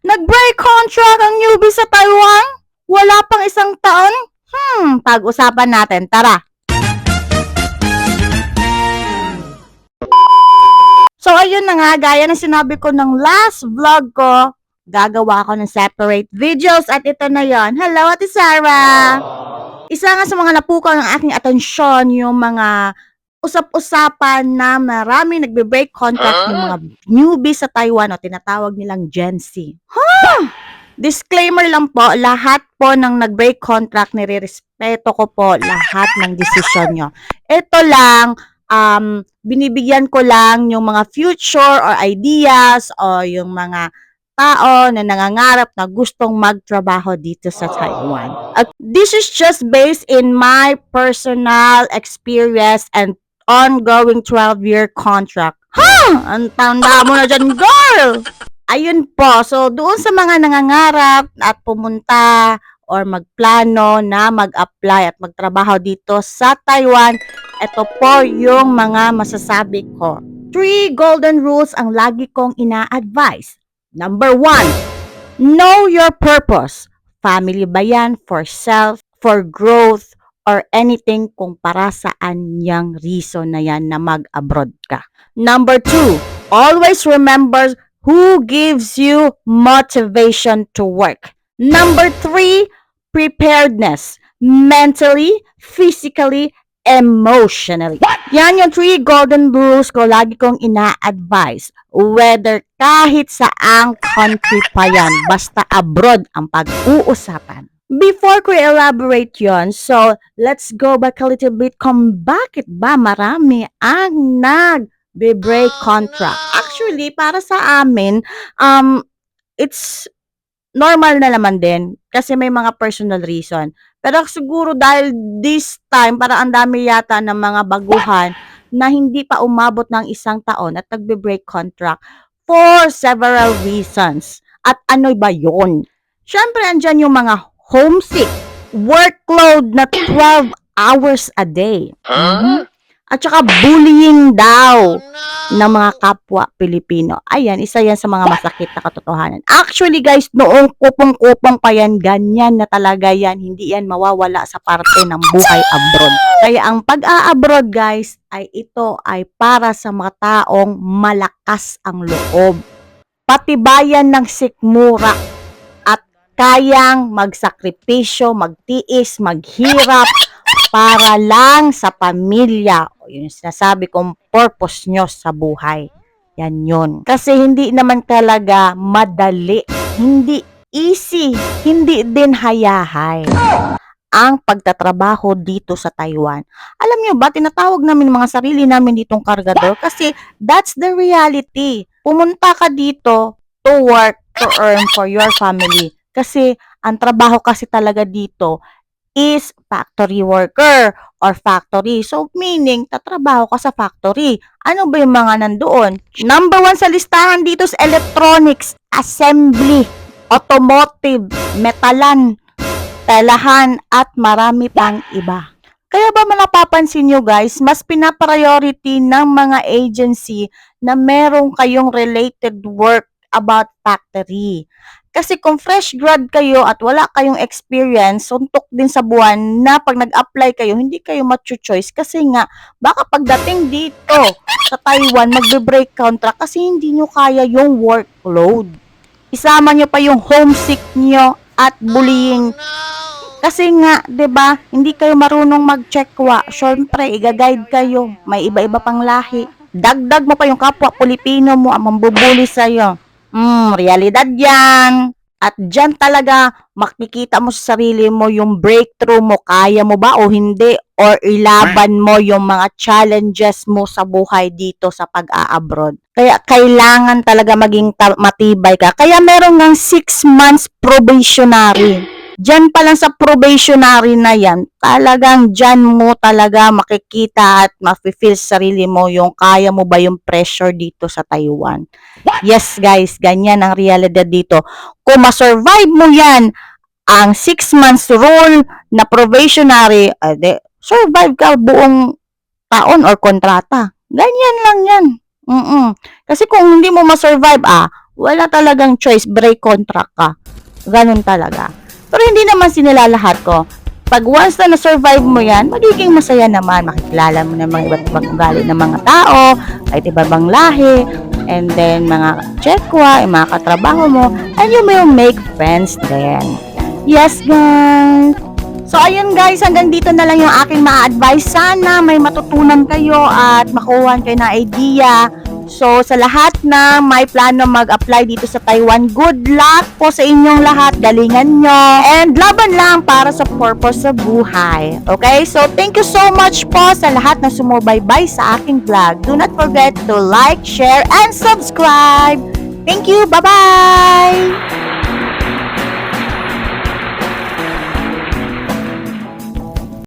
Nag-break contract ang newbie sa Taiwan? Wala pang isang taon? Pag-usapan natin. Tara! So, ayun na nga, gaya ng sinabi ko ng last vlog ko, gagawa ako ng separate videos at ito na yon. Hello, Ate Sarah! Isa nga sa mga napukaw ng aking atensyon yung mga usap-usapan na maraming nagbe-break contract yung mga newbie sa Taiwan o tinatawag nilang Gen Z. Disclaimer lang po, lahat po ng nag-break contract, nire-respeto ko po lahat ng desisyon nyo. Ito lang, binibigyan ko lang yung mga future or ideas o yung mga tao na nangangarap na gustong magtrabaho dito sa Taiwan. This is just based in my personal experience and ongoing 12-year contract. Ang tanda mo na dyan, girl! Ayun po, so doon sa mga nangangarap at pumunta or magplano na mag-apply at magtrabaho dito sa Taiwan, ito po yung mga masasabi ko. 3 golden rules ang lagi kong ina-advise. Number 1, know your purpose. Family ba yan, for self, for growth, or anything kung para saan yung reason na yan na mag-abroad ka. Number 2, always remember who gives you motivation to work. Number 3, preparedness. Mentally, physically, emotionally. Yan yung 3 golden rules ko lagi kong ina-advise. Whether kahit saang country pa yan, basta abroad ang pag-uusapan. Before ko elaborate yon, so let's go back a little bit kung bakit ba marami ang nag-break contract. Actually, para sa amin, it's normal na naman din kasi may mga personal reason. Pero siguro dahil this time, para ang dami yata ng mga baguhan na hindi pa umabot ng 1 taon at nagbe-break contract for several reasons. At ano ba yon? Siyempre, andyan yung mga homesick, workload na 12 hours a day. At saka bullying daw ng mga kapwa Pilipino. Ayan, isa yan sa mga masakit na katotohanan. Actually guys, noong kupong-kupong pa yan, ganyan na talaga yan. Hindi yan mawawala sa parte ng buhay abroad. Kaya ang pag-a-abroad guys, ay ito ay para sa mga taong malakas ang loob. Patibayan ng sikmura at kayang magsakripisyo, magtiis, maghirap para lang sa pamilya. O yun yung sinasabi kong purpose nyo sa buhay. Yan yun. Kasi hindi naman talaga madali. Hindi easy. Hindi din hayahay ang pagtatrabaho dito sa Taiwan. Alam nyo ba, tinatawag namin mga sarili namin ditong kargador kasi that's the reality. Pumunta ka dito to work, to earn for your family. Kasi ang trabaho kasi talaga dito is factory worker or factory. So, meaning, tatrabaho ka sa factory. Ano ba yung mga nandoon? Number 1 sa listahan dito sa electronics, assembly, automotive, metalan, telahan, at marami pang iba. Kaya ba napapansin nyo guys, mas pinapriority ng mga agency na meron kayong related work about factory. Kasi kung fresh grad kayo at wala kayong experience, suntok din sa buwan na pag nag-apply kayo, hindi kayo macho-choice kasi nga, baka pagdating dito sa Taiwan, magbe-break contract kasi hindi nyo kaya yung workload. Isama nyo pa yung homesick nyo at bullying. Kasi nga, 'di ba, hindi kayo marunong mag-checkwa. Syempre, i-guide kayo. May iba-iba pang lahi. Dagdag mo pa yung kapwa Pilipino mo ang mambubuli sa'yo. Realidad yan. At dyan talaga makikita mo sa sarili mo yung breakthrough mo. Kaya mo ba o hindi? Or ilaban mo yung mga challenges mo sa buhay dito sa pag-a-abroad. Kaya kailangan talaga maging matibay ka. Kaya meron ng 6 months probationary. Diyan pa lang sa probationary na yan, talagang dyan mo talaga makikita at mafe-feel sa sarili mo yung kaya mo ba yung pressure dito sa Taiwan. Yes guys, ganyan ang realidad dito. Kung ma-survive mo yan, ang 6 months rule na probationary, survive ka buong taon or kontrata. Ganyan lang yan. Kasi kung hindi mo ma-survive, Wala talagang choice, break contract ka. Ganun talaga. Pero hindi naman sinilalahat ko. Pag once na na-survive mo yan, magiging masaya naman. Makikilala mo ng mga iba't ibang ugali ng mga tao, kahit iba-ibang lahi, and then mga chekwa, yung mga katrabaho mo, and you will make friends then. Yes, guys! So, ayun guys, hanggang dito na lang yung aking ma-advise. Sana may matutunan kayo at makuha kayo ng idea. So, sa lahat na may plano mag-apply dito sa Taiwan, good luck po sa inyong lahat. Galingan nyo. And laban lang para sa purpose sa buhay. Okay? So, thank you so much po sa lahat na sumubaybay sa aking vlog. Do not forget to like, share, and subscribe. Thank you. Bye-bye!